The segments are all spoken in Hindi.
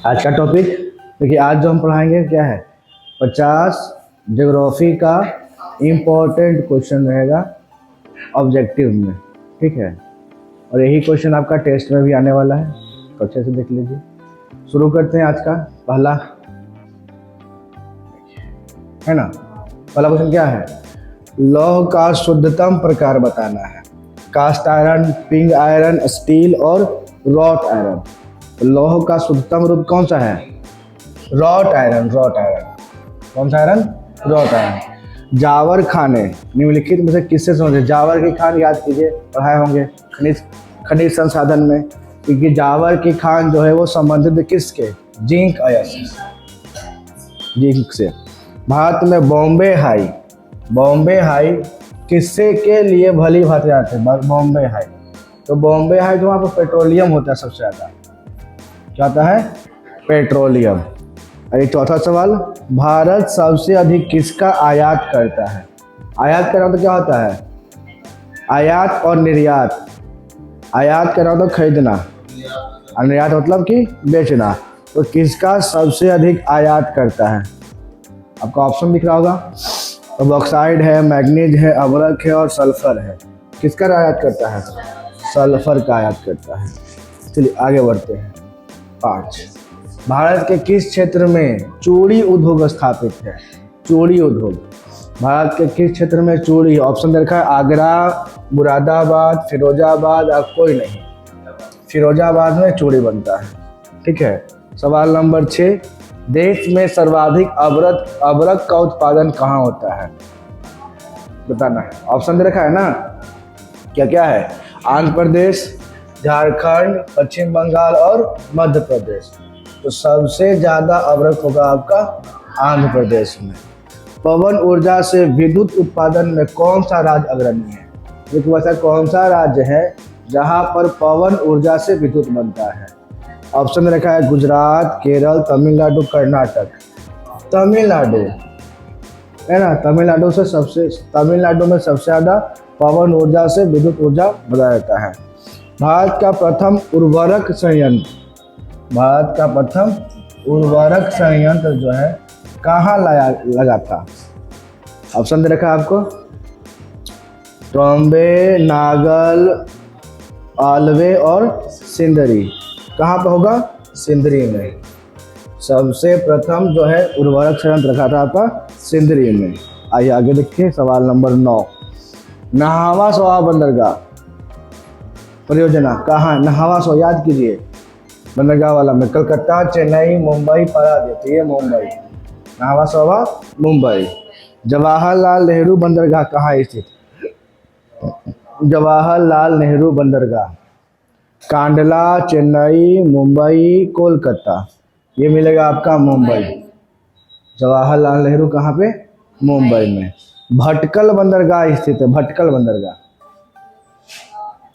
आज का टॉपिक देखिए, आज जो हम पढ़ाएंगे क्या है 50 ज्योग्राफी का इम्पोर्टेंट क्वेश्चन रहेगा ऑब्जेक्टिव में। ठीक है, और यही क्वेश्चन आपका टेस्ट में भी आने वाला है, तो अच्छे से देख लीजिए। शुरू करते हैं आज का पहला, है ना। पहला क्वेश्चन क्या है, लौह का शुद्धतम प्रकार बताना है। Cast iron, pig iron, steel और रॉट आयरन। लौह का शुद्धतम रूप कौन सा है? Wrought iron. रॉट आयरन कौन सा आयरन? Wrought iron. जावर खाने निम्नलिखित में से किससे समझे? जावर की खान याद कीजिए, पढ़ाए होंगे खनिज संसाधन में, क्योंकि जावर की खान जो है वो संबंधित किसके? जिंक अयस्क, जिंक से। भारत में बॉम्बे हाई किससे के लिए भली भांति आते हैं? बॉम्बे हाई, तो बॉम्बे हाई जो वहाँ पर पेट्रोलियम होता है सबसे ज़्यादा, क्या होता है? पेट्रोलियम। अरे चौथा सवाल, भारत सबसे अधिक किसका आयात करता है? आयात करना तो क्या होता है? आयात और निर्यात। आयात करना तो खरीदना और निर्यात मतलब कि बेचना। तो किसका सबसे अधिक आयात करता है? आपका ऑप्शन दिख रहा होगा, तो बॉक्साइड है, मैग्नीज है, अमरक है और सल्फर है। किसका आयात करता है? सल्फर का आयात करता है। चलिए आगे बढ़ते हैं। 5, भारत के किस क्षेत्र में चूड़ी उद्योग स्थापित है? चूड़ी उद्योग भारत के किस क्षेत्र में चूड़ी? ऑप्शन दे रखा है, आगरा, मुरादाबाद, फिरोजाबाद और कोई नहीं। फिरोजाबाद में चूड़ी बनता है। ठीक है। सवाल नंबर 6, देश में सर्वाधिक अबरक का उत्पादन कहाँ होता है? बताना है। ऑप्शन दे रखा है ना, क्या क्या है? आंध्र प्रदेश, झारखंड, पश्चिम बंगाल और मध्य प्रदेश। तो सबसे ज़्यादा अबरक होगा आपका आंध्र प्रदेश में। पवन ऊर्जा से विद्युत उत्पादन में कौन सा राज्य अग्रणी है? एक वैसा कौन सा राज्य है जहाँ पर पवन ऊर्जा से विद्युत बनता है? ऑप्शन में रखा है, गुजरात, केरल, तमिलनाडु, कर्नाटक। तमिलनाडु है ना, तमिलनाडु में सबसे ज़्यादा पवन ऊर्जा से विद्युत ऊर्जा बनाया जाता है। भारत का प्रथम उर्वरक संयंत्र जो है कहाँ लगा था? ऑप्शन दे रखा है आपको, ट्रॉम्बे, नागल, आलवे और सिंदरी। कहाँ पर होगा? सिंदरी में। सबसे प्रथम जो है उर्वरक संयंत्र रखा था आपका सिंदरी में। आइए आगे देखिए, सवाल नंबर 9, नहावा सोवा बंदरगाह परियोजना कहाँ? नहावा सो याद कीजिए, बंदरगाह वाला में कलकत्ता, चेन्नई, मुंबई, पारादीप। ये मुंबई, नहावा सोवा मुंबई। जवाहरलाल नेहरू बंदरगाह कहाँ स्थित? जवाहरलाल नेहरू बंदरगाह कांडला, चेन्नई, मुंबई, कोलकाता। ये मिलेगा आपका मुंबई। जवाहरलाल नेहरू कहाँ पे? मुंबई में। भटकल बंदरगाह स्थित है।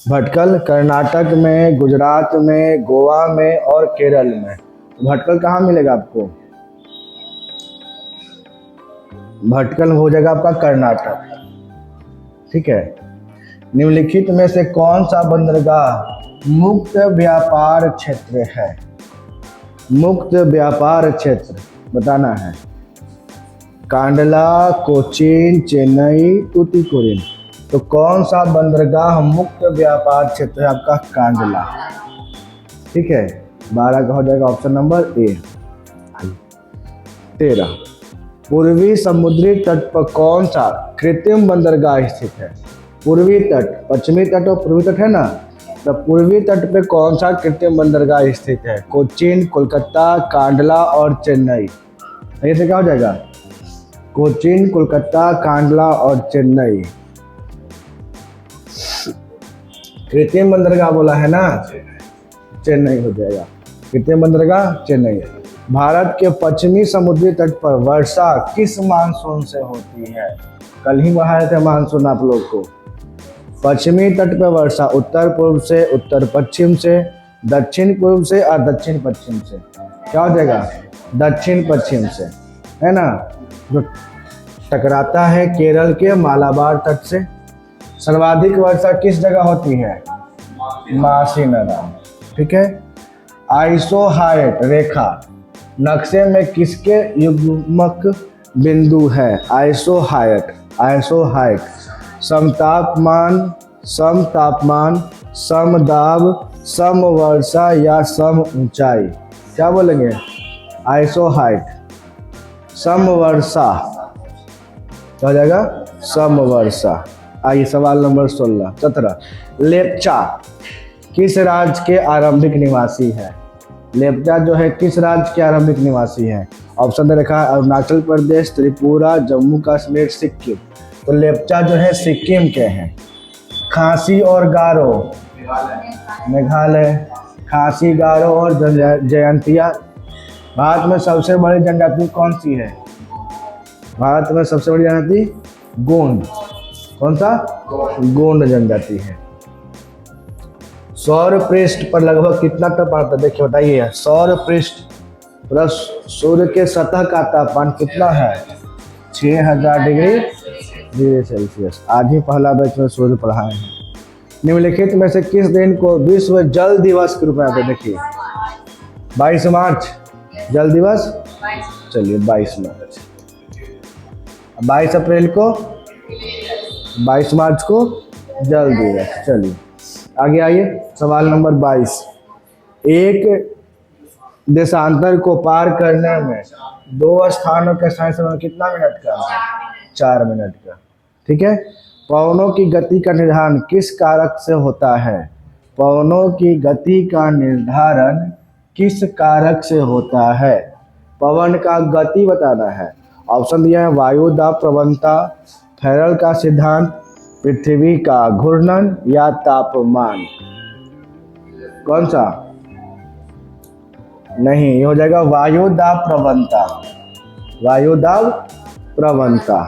भटकल कर्नाटक में, गुजरात में, गोवा में और केरल में। भटकल कहाँ मिलेगा आपको? भटकल हो जाएगा आपका कर्नाटक। ठीक है। निम्नलिखित में से कौन सा बंदरगाह मुक्त व्यापार क्षेत्र है? मुक्त व्यापार क्षेत्र बताना है। कांडला, कोचीन, चेन्नई, टूटिकोरिन। तो कौन सा बंदरगाह मुक्त व्यापार क्षेत्र है? आपका कांडला। ठीक है। 12 का हो जाएगा ऑप्शन नंबर ए। 13, पूर्वी समुद्री तट पर कौन सा कृत्रिम बंदरगाह स्थित है? पूर्वी तट, पश्चिमी तट और पूर्वी तट है ना, तो पूर्वी तट पे कौन सा कृत्रिम बंदरगाह स्थित है? कोचीन, कोलकाता, कांडला और चेन्नई। ऐसे क्या हो जाएगा? कोचीन, कोलकाता, कांडला और चेन्नई। कृत्रिम बंदरगाह बोला है ना, चेन्नई हो जाएगा। कृत्रिम बंदरगाह चेन्नई। भारत के पश्चिमी समुद्री तट पर वर्षा किस मानसून से होती है? कल ही पढ़ाए थे मानसून आप लोग को। पश्चिमी तट पर वर्षा उत्तर पूर्व से, उत्तर पश्चिम से, दक्षिण पूर्व से और दक्षिण पश्चिम से। क्या हो जाएगा? दक्षिण पश्चिम से, है ना, जो टकराता है केरल के मालाबार तट से। सर्वाधिक वर्षा किस जगह होती है? मासीनराम। ठीक है। आइसोहाइट रेखा नक्शे में किसके युग्मक बिंदु है? आइसोहाइट, आइसोहाइट समतापमान, समतापमान, समदाब, समवर्षा या सम ऊंचाई? क्या बोलेंगे? आइसोहाइट, समवर्षा, क्या हो जाएगा? समवर्षा। आइए सवाल नंबर 17। लेप्चा किस राज्य के आरंभिक निवासी है? लेप्चा जो है किस राज्य के आरंभिक निवासी है? ऑप्शन दे रखा है अरुणाचल प्रदेश, त्रिपुरा, जम्मू कश्मीर, सिक्किम। तो लेप्चा जो है सिक्किम के हैं। खासी और गारो मेघालय, खासी, गारो और जयंतिया। भारत में सबसे बड़ी जनजाति कौन सी है? भारत में सबसे बड़ी जनजाति गोंड। कौन सा? गोंड जनजाति है। सौर पृष्ठ पर लगभग कितना तापमान होता है? देखिए बताइए, सौर पृष्ठ पर सूर्य के सतह का तापमान कितना है? 6000 डिग्री सेल्सियस। आज ही पहला बैच में सूर्य पढ़ाए हैं। निम्नलिखित में से किस दिन को विश्व जल दिवस के रूप में आते? देखिए 22 मार्च जल दिवस। चलिए 22 मार्च। 22 अप्रैल को, 22 मार्च को जल दिवस। चलिए आगे आइए, सवाल नंबर 22। एक देशांतर को पार करने में 2 स्थानों के समय कितना मिनट का? 4 मिनट का। ठीक है। पवनों की गति का निर्धारण किस कारक से होता है? पवनों की गति का निर्धारण किस कारक से होता है? पवन का गति बताना है। ऑप्शन दिया है वायु दाब प्रवणता, फैरल का सिद्धांत, पृथ्वी का घूर्णन या तापमान। कौन सा? नहीं, ये हो जाएगा वायु दाब प्रवणता। वायु दाब प्रवणता।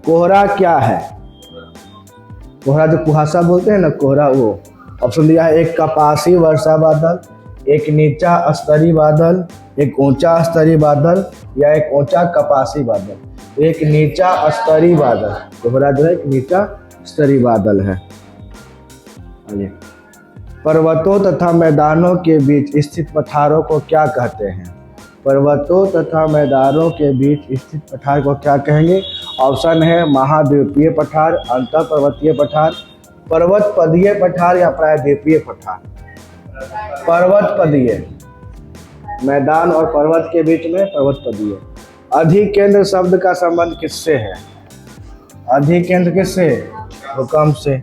कोहरा क्या है? कोहरा जो कुहासा बोलते हैं ना, कोहरा वो। ऑप्शन दिया है एक कपासी वर्षा बादल, एक नीचा स्तरीय बादल, एक ऊंचा स्तरीय बादल या एक ऊंचा कपासी बादल। एक नीचा स्तरीय बादल। कोहरा जो है एक नीचा स्तरीय बादल है। पर्वतों तथा मैदानों के बीच स्थित पठारों को क्या कहते हैं? पर्वतों तथा मैदानों के बीच स्थित पठार को क्या कहेंगे? ऑप्शन है महाद्वीपीय पठार, अंतर्पर्वतीय पठार, पर्वतपदीय पठार या प्रायद्वीपीय पठार। पर्वतपदीय, मैदान और पर्वत के बीच में पर्वतपदीय। अधिकेंद्र शब्द का संबंध किससे है? अधिकेंद्र किससे? भूकंप से।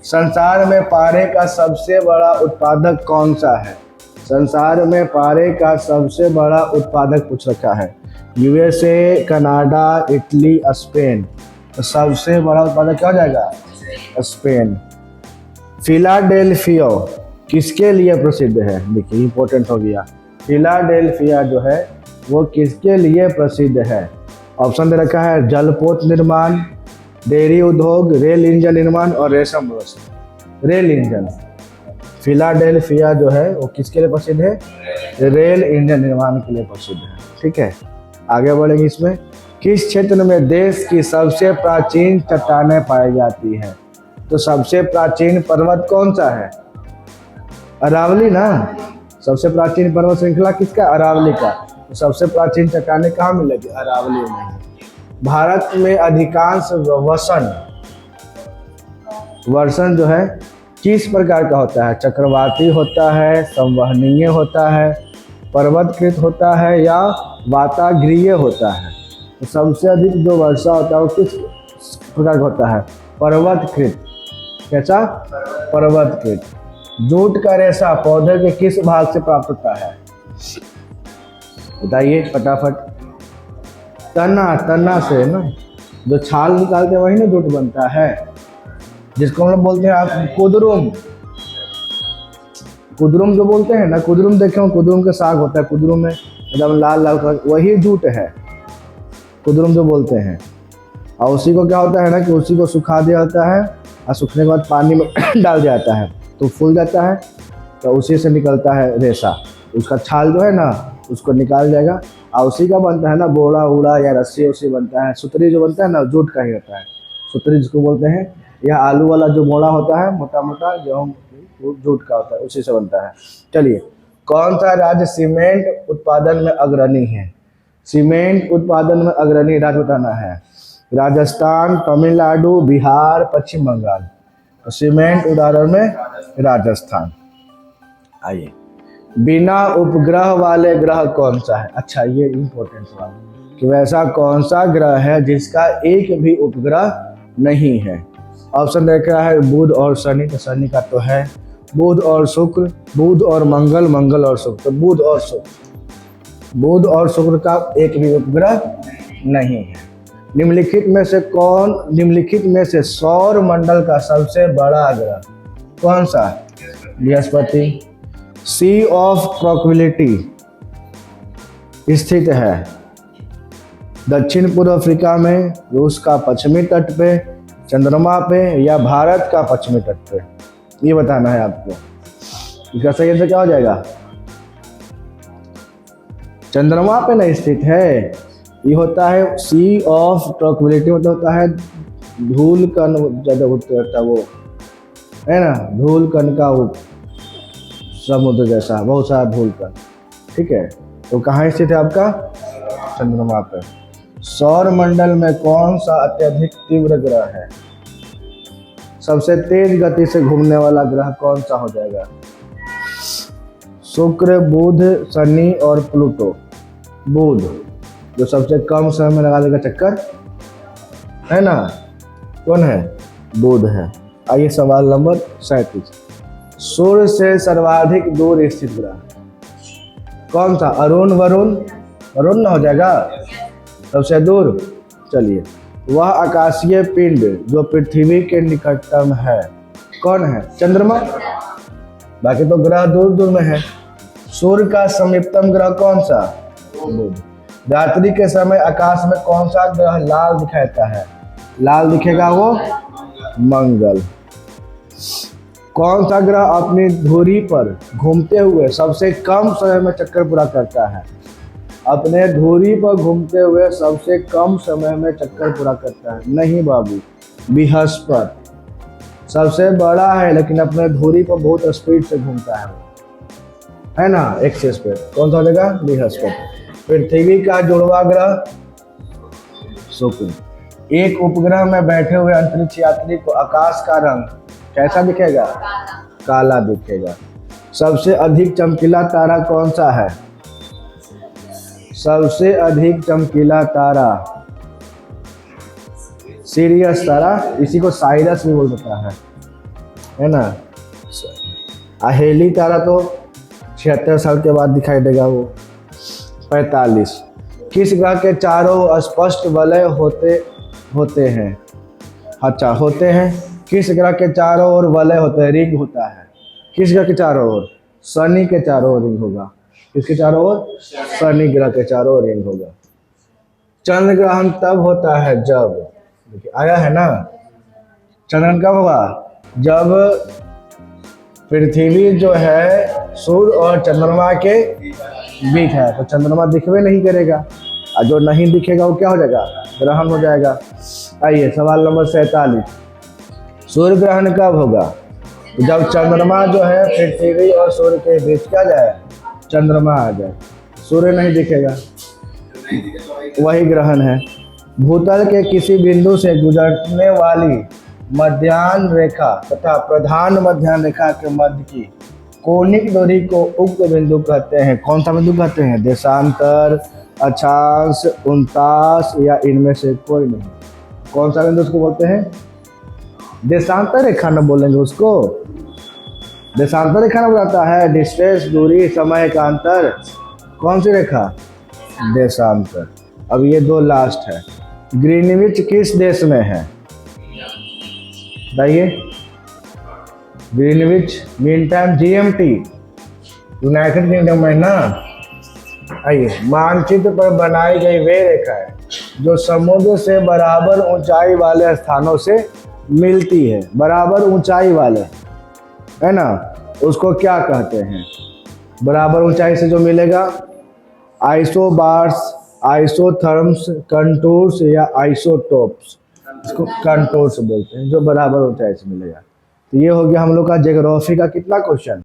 संसार में पारे का सबसे बड़ा उत्पादक कौन सा है? संसार में पारे का सबसे बड़ा उत्पादक पूछ रखा है। USA, Canada, Italy, Spain. तो सबसे बड़ा उत्पादक क्या हो जाएगा? स्पेन। फिलाडेल्फिया किसके लिए प्रसिद्ध है? देखिए इंपॉर्टेंट हो गया। फिलाडेल्फिया जो है वो किसके लिए प्रसिद्ध है? ऑप्शन दे रखा है जलपोत निर्माण, डेयरी उद्योग, रेल इंजन निर्माण और रेशम व्यवसाय। Rail engine. फिलाडेल्फिया जो है वो किसके लिए प्रसिद्ध है? रेल इंजन निर्माण के लिए प्रसिद्ध है। ठीक है, आगे बढ़ेंगे। इसमें किस क्षेत्र में देश की सबसे प्राचीन चट्टानें पाई जाती हैं? तो सबसे प्राचीन पर्वत कौन सा है? अरावली ना। सबसे प्राचीन पर्वत श्रृंखला किसका? अरावली का। तो सबसे प्राचीन चट्टानें कहाँ मिलेगी? अरावली में। भारत में अधिकांश वर्षण जो है किस प्रकार का होता है? चक्रवाती होता है, संवहनीय होता है, पर्वतकृत होता है या वाताग्रीय होता है? तो सबसे अधिक जो वर्षा होता है वो किस प्रकार का होता है? पर्वतकृत। कैसा? पर्वतकृत। जूट का रेशा पौधे के किस भाग से प्राप्त होता है? बताइए फटाफट। तना से ना, जो छाल निकालते हैं वही ना जूट बनता है, जिसको हम लोग बोलते हैं आप कुदरुम। कुदरुम जो बोलते हैं ना, कुदरुम देखे हो, कुदरुम का साग होता है, कुदरुम में एकदम लाल लाल कलर, वही जूट है कुदरुम जो बोलते हैं। और उसी को क्या होता है ना कि उसी को सुखा दिया जाता है और सूखने के बाद पानी में डाल दिया जाता है तो फूल जाता है, तो उसी से निकलता है रेशा। उसका छाल जो है ना उसको निकाल जाएगा और उसी का बनता है ना बोरा उड़ा या रस्सी उसी बनता है। सुतरी जो बनता है ना जूट का ही होता है, सुतरी जिसको बोलते हैं। यह आलू वाला जो मोड़ा होता है मोटा मोटा, गेहूँ जूट का होता है, उसी से बनता है। चलिए कौन सा राज्य सीमेंट उत्पादन में अग्रणी है? सीमेंट उत्पादन में अग्रणी राज्य बताना है। राजस्थान, तमिलनाडु, बिहार, पश्चिम बंगाल। तो सीमेंट उदाहरण में राजस्थान। आइए, बिना उपग्रह वाले ग्रह कौन सा है? अच्छा, ये इंपॉर्टेंट सवाल कि वैसा कौन सा ग्रह है जिसका एक भी उपग्रह नहीं है। ऑप्शन देख रहा है बुध और शनि, तो शनि का तो है। बुध और शुक्र, बुध और मंगल, मंगल और शुक्र, तो बुध और शुक्र। बुध और शुक्र का एक भी उपग्रह नहीं है। निम्नलिखित में से सौर मंडल का सबसे बड़ा ग्रह कौन सा? बृहस्पति। सी ऑफ ट्रैंक्विलिटी स्थित है दक्षिण पूर्व अफ्रीका में, रूस का पश्चिमी तट पे, चंद्रमा पे, या भारत का पश्चिमी तट पे? ये बताना है आपको। इसका सही आंसर क्या हो जाएगा? चंद्रमा पे नहीं स्थित है। ये होता है सी ऑफ ट्रैंक्विलिटी, मतलब होता है धूल कण ज्यादा होता है वो, है ना, धूल कण का वो समुद्र जैसा बहुत सारा धूल कण। ठीक है, तो कहाँ स्थित है आपका? चंद्रमा पे। सौर मंडल में कौन सा अत्यधिक तीव्र ग्रह है? सबसे तेज गति से घूमने वाला ग्रह कौन सा हो जाएगा? शुक्र, बुध, शनि और प्लूटो। बुध जो सबसे कम समय में लगा देगा चक्कर, है ना, कौन है? बुध है। आइए सवाल नंबर 37। सूर्य से सर्वाधिक दूर स्थित ग्रह कौन सा? अरुण, वरुण, वरुण ना हो जाएगा सबसे दूर। चलिए, वह आकाशीय पिंड जो पृथ्वी के निकटतम है कौन है? चंद्रमा। बाकी तो ग्रह दूर दूर में है। सूर्य का समीपतम ग्रह कौन सा? बुध। रात्रि के समय आकाश में कौन सा ग्रह लाल दिखाता है? लाल दिखेगा वो मंगल। कौन सा ग्रह अपनी धुरी पर घूमते हुए सबसे कम समय में चक्कर पूरा करता है? अपने धुरी पर घूमते हुए सबसे कम समय में चक्कर पूरा करता है? नहीं बाबू, बृहस्पति सबसे बड़ा है लेकिन अपने धुरी पर बहुत स्पीड से घूमता है ना, एक्सेस पे। कौन सा हो जाएगा? बृहस्पति। पृथ्वी का जुड़वा ग्रह शुक्र। एक उपग्रह में बैठे हुए अंतरिक्ष यात्री को आकाश का रंग कैसा दिखेगा? काला दिखेगा। सबसे अधिक चमकीला तारा कौन सा है? सबसे अधिक चमकीला तारा सीरियस तारा, इसी को साइरस भी बोल देता है ना। अहेली तारा तो 76 साल के बाद दिखाई देगा वो। 45। किस ग्रह के चारों स्पष्ट वलय होते हैं? अच्छा, होते हैं। किस ग्रह के चारों ओर वलय होते हैं, रिंग होता है? किस ग्रह के चारों ओर? शनि के चारों ओर रिंग होगा। किसके चारों ओर? शनि ग्रह के चारों ओर रिंग होगा। चंद्र ग्रहण तब होता है जब, देखिए आया है ना, चंद्रग्रहण कब होगा? जब पृथ्वी जो है सूर्य और चंद्रमा के बीच है, तो चंद्रमा दिखवे नहीं करेगा, और जो नहीं दिखेगा वो क्या हो जाएगा? ग्रहण हो जाएगा। आइए सवाल नंबर 47। सूर्य ग्रहण कब होगा? जब चंद्रमा जो है पृथ्वी और सूर्य के बीच क्या जाए? चंद्रमा आ जाए, सूर्य नहीं दिखेगा, वही ग्रहण है। भूतल के किसी बिंदु से गुजरने वाली मध्याह्न रेखा तथा प्रधान मध्याह्न रेखा के मध्य की कोणिक दूरी को उक्त बिंदु कहते हैं। कौन सा बिंदु कहते हैं? देशांतर, अक्षांश, उनतास, या इनमें से कोई नहीं। कौन सा बिंदु उसको बोलते हैं? देशांतर रेखा न बोलेंगे उसको? देशांतर रेखा न बताता है, डिस्टेंस, दूरी, समय का अंतर। कौन सी रेखा? देशांतर। अब ये दो लास्ट है। ग्रीनविच किस देश में है? बताइए। Greenwich mean time GMT United kingdom में ना। आइए, मानचित्र पर बनाई गई वे रेखा है जो समुद्र से बराबर ऊंचाई वाले स्थानों से मिलती है। बराबर ऊंचाई वाले, है ना, उसको क्या कहते हैं? बराबर ऊंचाई से जो मिलेगा, आइसोबार्स, आइसोथर्म्स, कंटूर्स या आइसोटोप्स। इसको कंटूर्स बोलते हैं, जो बराबर ऊंचाई से मिलेगा। तो ये हो गया हम लोग का ज्योग्राफी का कितना क्वेश्चन?